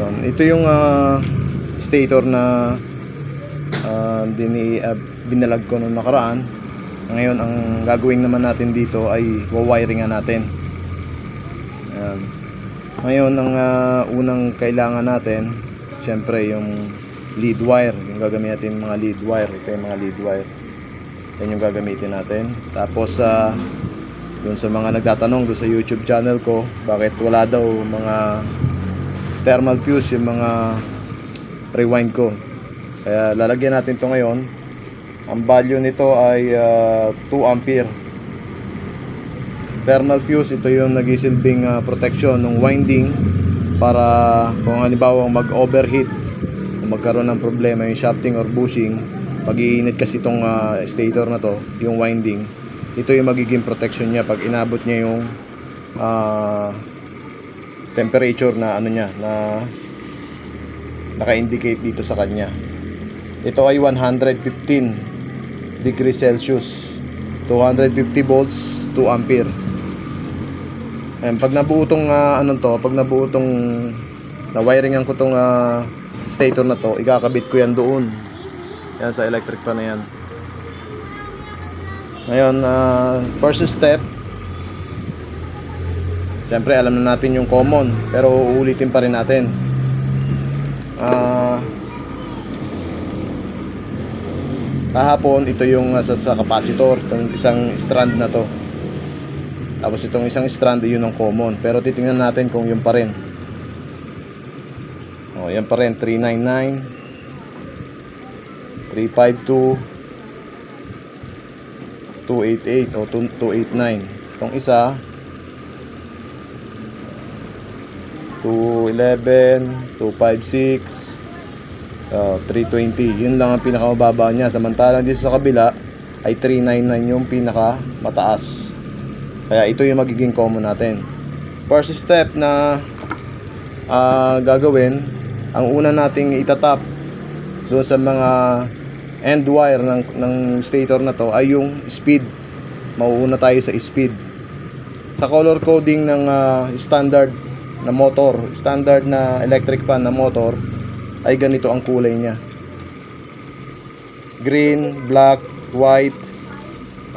Yun. Ito yung stator na binalag ko noong nakaraan. Ngayon ang gagawin naman natin dito ay wawiringan natin. Ayan. Ngayon ang unang kailangan natin, syempre yung lead wire. Yung gagamitin mga lead wire. Ito yung mga lead wire. Yan yung gagamitin natin. Tapos dun sa mga nagtatanong dun sa YouTube channel ko, bakit wala daw mga thermal fuse yung mga rewind ko. Kaya lalagyan natin to ngayon. Ang value nito ay 2 ampere. Thermal fuse, ito yung nagisilbing protection ng winding para kung halimbawa mag-overheat o magkaroon ng problema yung shafting or bushing, pag-iinit kasi itong stator na to, yung winding, ito yung magiging protection niya pag inabot niya yung temperature na ano niya, na naka-indicate dito sa kanya. Ito ay 115 degrees Celsius, 250 volts, 2 ampere. Ayan, pag nabuo tong pag nabuo tong na-wiringan ko tong stator na to, ikakabit ko yan doon. Yan sa electric pan na yan. Ngayon, first step, siyempre alam na natin yung common, pero uulitin pa rin natin. Kahapon, ito yung sa capacitor, itong isang strand na to. Tapos itong isang strand, yun ang common. Pero titingnan natin kung yun pa rin. O, yan pa rin, 399, 352, 288 o 289. Itong isa 211, 256, 320. Yun lang ang pinakamababa niya. Samantalang dito sa kabila ay 399 yung pinaka mataas. Kaya ito yung magiging common natin. First step na gagawin, ang una nating itatap doon sa mga end wire ng stator na to ay yung speed. Mauuna tayo sa speed. Sa color coding ng standard na motor, standard na electric pan na motor, ay ganito ang kulay niya: green, black, white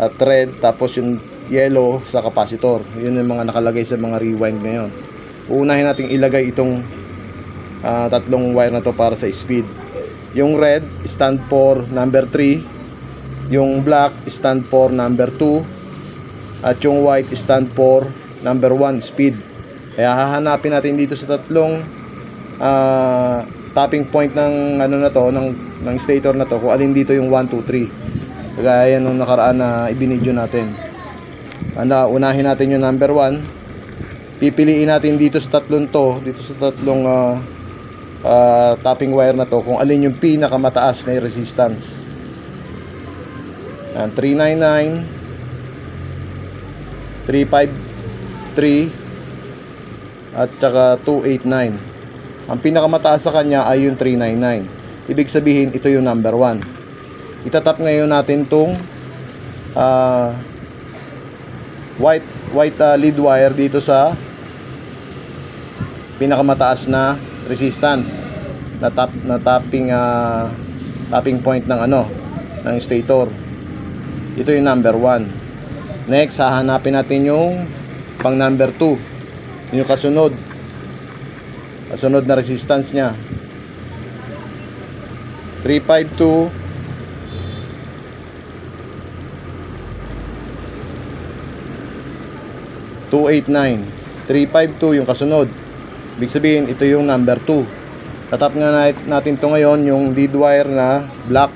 at red, tapos yung yellow sa capacitor. Yun yung mga nakalagay sa mga rewind ngayon. Uunahin natin ilagay itong tatlong wire na to para sa speed. Yung red stand for number 3, yung black stand for number 2, at yung white stand for number 1, speed. Kaya hahanapin natin dito sa tatlong tapping point ng na to, ng stator na to, kung alin dito yung 1, 2, 3. Kagaya nung nakaraan na ibinidyo natin. Unahin natin yung number 1. Pipiliin natin dito sa tatlong to, dito sa tatlong tapping wire na to, kung alin yung pinakamataas na resistance. 399, 353 at saka 289. Ang pinakamataas sa kanya ay yung 399. Ibig sabihin, ito yung number 1. Itatap ngayon natin tong white lead wire dito sa pinakamataas na resistance na tapping point ng ng stator. Ito yung number 1. Next, hahanapin natin yung pang number 2, yung kasunod na resistance nya, 352, 289. 352 yung kasunod. Ibig sabihin, ito yung number 2. Tatap nga natin to ngayon, yung lead wire na black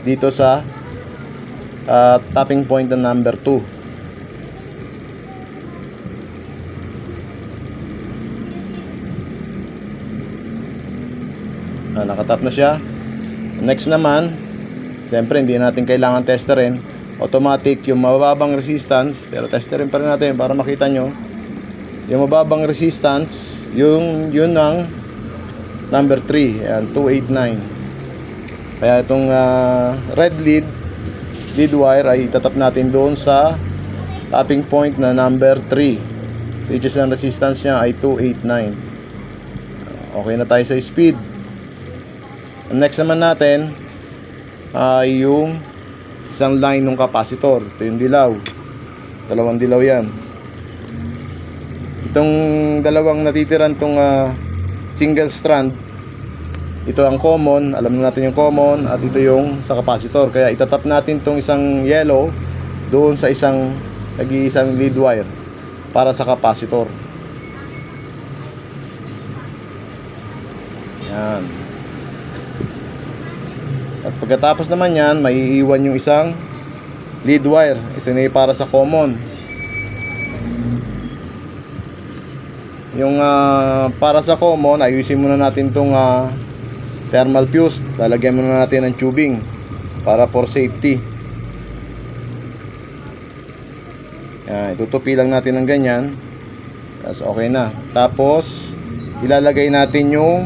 dito sa tapping point ng number 2. Nakatap na siya. Next naman, siyempre hindi natin kailangan testerin. Automatic yung mababang resistance, pero testerin pa rin natin para makita nyo. Yung mababang resistance, yun ang number 3, yan, 289. Kaya itong red lead wire ay itatap natin doon sa tapping point na number 3, which is ang resistance nya ay 289. Okay na tayo sa speed. Ang next naman natin ay yung isang line ng capacitor. Ito yung dilaw. Dalawang dilaw yan. Itong dalawang natitiran tong single strand, ito ang common. Alam na natin yung common. At ito yung sa capacitor. Kaya itatap natin tong isang yellow doon sa isang nag-iisang lead wire para sa capacitor. Yan. At pagkatapos naman yan, maiiwan yung isang lead wire. Ito na yung para sa common. Yung para sa common, ayusin muna natin tong thermal fuse. Lalagyan muna natin ng tubing para for safety. Yan, itutupi lang natin ng ganyan. Tapos okay na. Tapos ilalagay natin yung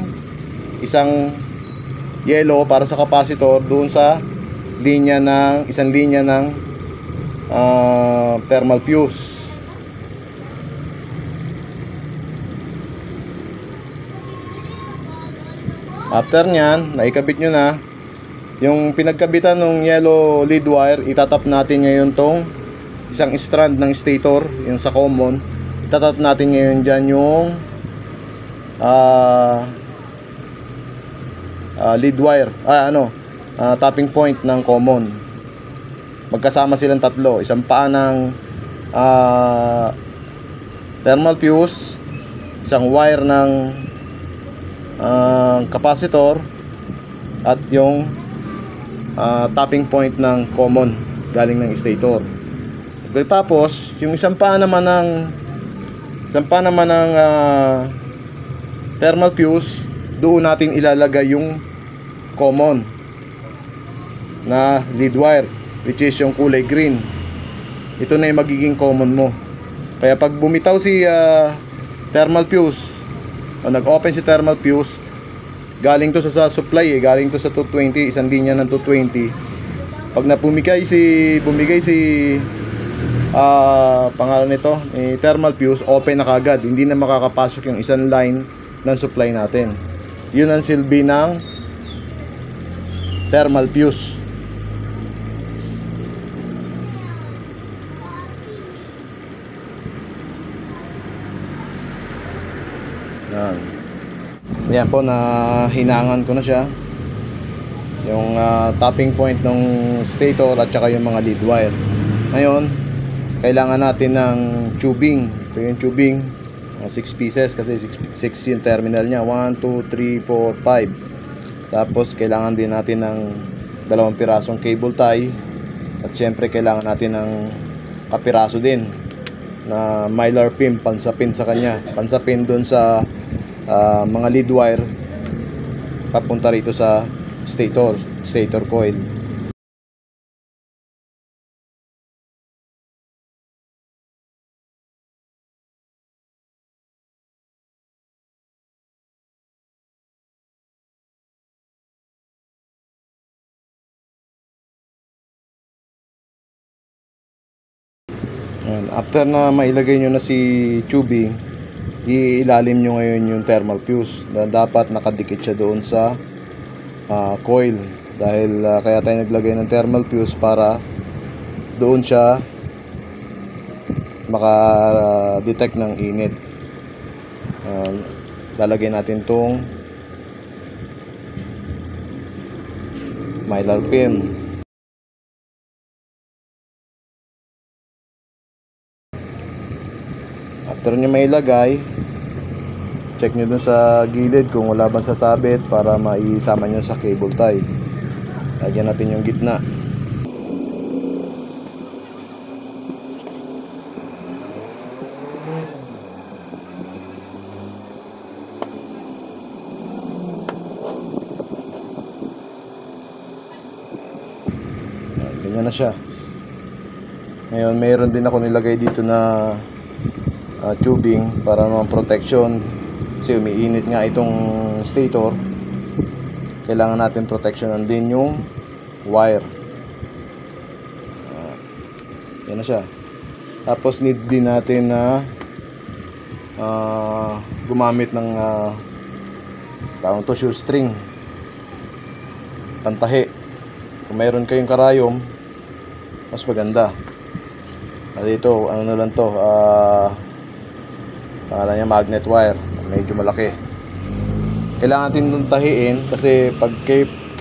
isang yellow para sa capacitor doon sa linya ng isang linya ng thermal fuse. After nyan, naikabit nyo na yung pinagkabitan ng yellow lead wire. Itatap natin ngayon tong isang strand ng stator, yung sa common. Itatap natin ngayon dyan yung lead wire, tapping point ng common. Magkasama silang tatlo. Isang paa ng thermal fuse, isang wire ng capacitor, at yung tapping point ng common galing ng stator. Tapos yung isang paa naman ng thermal fuse, doon natin ilalagay yung common na lead wire, which is yung kulay green. Ito na yung magiging common mo. Kaya pag bumitaw si thermal fuse o nag-open si thermal fuse, galing to sa supply galing to sa 220, isang linya ng 220. Pag bumigay si pangalan nito, thermal fuse, open na kagad. Hindi na makakapasok yung isang line ng supply natin. Yun ang silbi ng thermal fuse. Yan po, na hinangan ko na siya. Yung tapping point ng stator at saka yung mga lead wire. Ngayon, kailangan natin ng tubing. Ito yung tubing, 6 pieces kasi 6 yung terminal nya. 1, 2, 3, 4, 5. Tapos kailangan din natin ng 2 pirasong cable tie. At syempre kailangan natin ng kapiraso din na mylar pin, pansapin sa kanya. Pansapin dun sa mga lead wire papunta rito sa stator coil. After na mailagay nyo na si tubing, iilalim nyo ngayon yung thermal fuse na dapat nakadikit siya doon sa coil. Dahil kaya tayo naglagay ng thermal fuse para doon siya maka-detect ng init. Lalagay natin tong mylar pin. After nyo mailagay, check nyo dun sa gilid kung wala bang sasabit para maisama nyo sa cable tie. Lagyan natin yung gitna. Ganyan na siya. Ngayon, mayroon din ako nilagay dito na tubing para naman protection, kasi umiinit nga itong stator. Kailangan natin protectionan din yung wire. Yan na siya. Tapos need din natin na gumamit ng tawag to, shoestring, pantahi. Kung mayroon kayong karayom, mas maganda. At ito, ano na lang to, pangalan niya magnet wire, medyo malaki. Kailangan natin itong tahiin kasi pag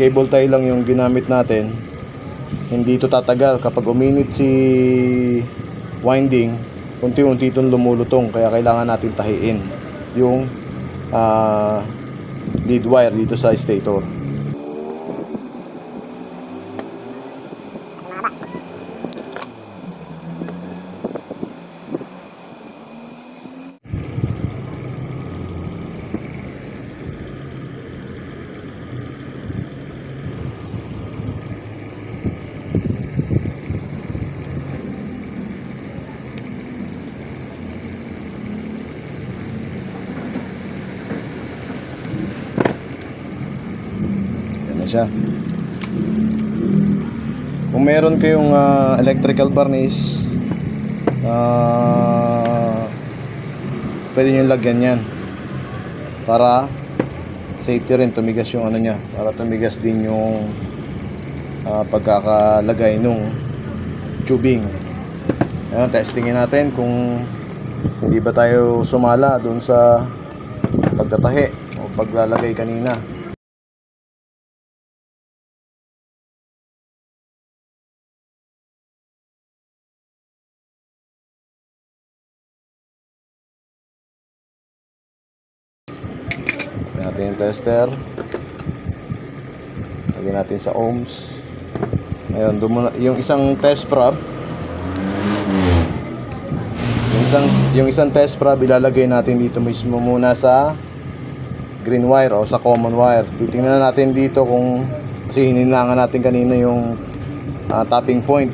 cable tie lang yung ginamit natin, hindi ito tatagal. Kapag uminit si winding, unti-unti itong lumulutong. Kaya kailangan natin tahiin yung lead wire dito sa stator. Siya. Kung meron kayong electrical varnish, pwede nyo lagyan yan para safety rin, tumigas yung ano nya, para tumigas din yung pagkakalagay nung tubing. Ayan, testingin natin kung hindi ba tayo sumala dun sa pagtatahi o paglalagay kanina. Natin yung tester, lagyan natin sa ohms. Ayun, yung isang test prob, yung isang test prob ilalagay natin dito mismo muna sa green wire o sa common wire. Titingnan natin dito kung, kasi hininangan natin kanina yung tapping point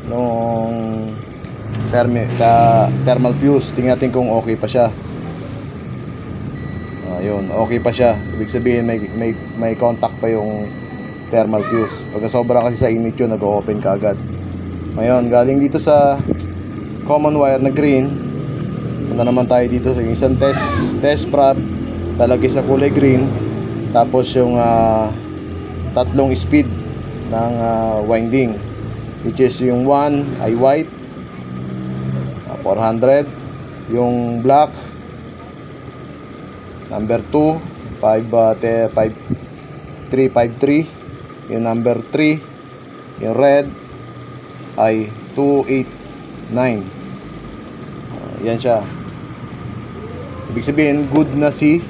nung thermal fuse. Tingnan natin kung okay pa siya. Ayun, okay pa siya. Ibig sabihin may contact pa yung thermal fuse. Pagka sobra kasi sa init yun, nag-open ka agad. Ngayon, galing dito sa common wire na green, punta naman tayo dito sa isang test prob, lalagay sa kulay green. Tapos yung tatlong speed ng winding, which is yung 1 ay white, 400, yung black number 2 353, yung number 3, yung red ay 289. Yan siya. Ibig sabihin good na si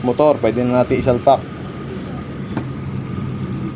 motor, pwede na natin isalpak.